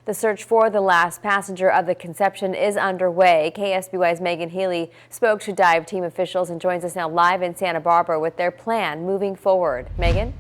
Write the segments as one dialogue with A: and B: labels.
A: The search for the last passenger of the Conception is underway. KSBY's Megan Healy spoke to dive team officials and joins us now live in Santa Barbara with their plan moving forward. Megan?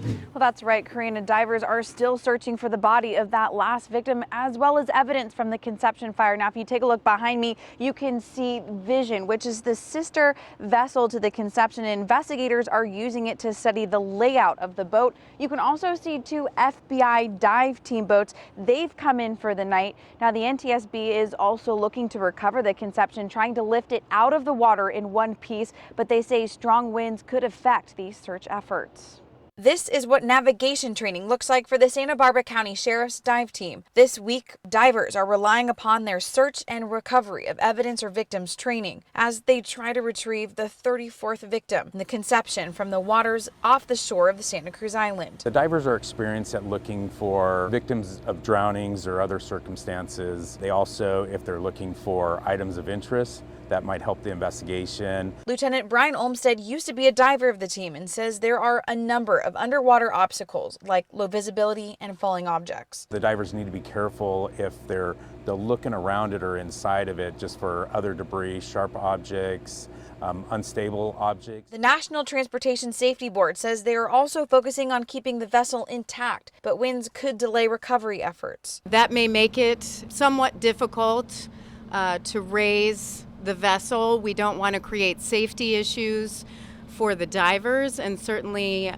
B: Well, that's right, Karina. Divers are still searching for the body of that last victim, as well as evidence from the Conception fire. Now, if you take a look behind me, you can see Vision, which is the sister vessel to the Conception. Investigators are using it to study the layout of the boat. You can also see two FBI dive team boats. They've come in for the night. Now, the NTSB is also looking to recover the Conception, trying to lift it out of the water in one piece, but they say strong winds could affect these search efforts.
C: This is what navigation training looks like for the Santa Barbara County Sheriff's Dive Team. This week, divers are relying upon their search and recovery of evidence or victims training as they try to retrieve the 34th victim, the Conception, from the waters off the shore of the Santa Cruz Island.
D: The divers are experienced at looking for victims of drownings or other circumstances. They also, if they're looking for items of interest, that might help the investigation.
C: Lieutenant Brian Olmstead used to be a diver of the team and says there are a number of underwater obstacles like low visibility and falling objects.
D: The divers need to be careful if they're looking around it or inside of it just for other debris, sharp objects, unstable objects.
C: The National Transportation Safety Board says they are also focusing on keeping the vessel intact, but winds could delay recovery efforts.
E: That may make it somewhat difficult to raise the vessel. We don't want to create safety issues for the divers, and certainly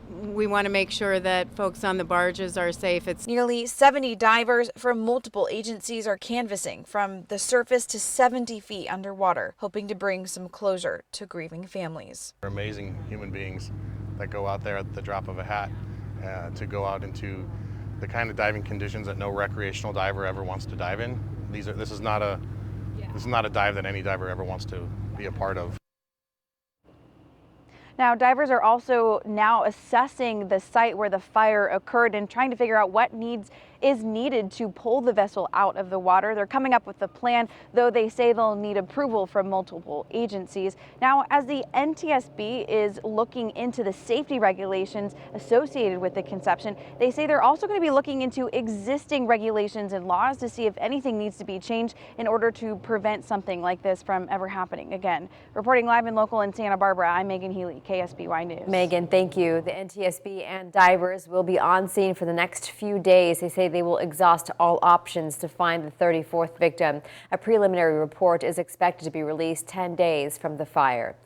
E: we want to make sure that folks on the barges are safe. It's
C: nearly 70 divers from multiple agencies are canvassing from the surface to 70 feet underwater, hoping to bring some closure to grieving families.
F: They're amazing human beings that go out there at the drop of a hat to go out into the kind of diving conditions that no recreational diver ever wants to dive in. This is not a dive that any diver ever wants to be a part of.
B: Now, divers are also now assessing the site where the fire occurred and trying to figure out what is needed to pull the vessel out of the water. They're coming up with a plan, though they say they'll need approval from multiple agencies. Now, as the NTSB is looking into the safety regulations associated with the Conception, they say they're also going to be looking into existing regulations and laws to see if anything needs to be changed in order to prevent something like this from ever happening again. Reporting live and local in Santa Barbara, I'm Megan Healy, KSBY News.
A: Megan, thank you. The NTSB and divers will be on scene for the next few days. They say they will exhaust all options to find the 34th victim. A preliminary report is expected to be released 10 days from the fire.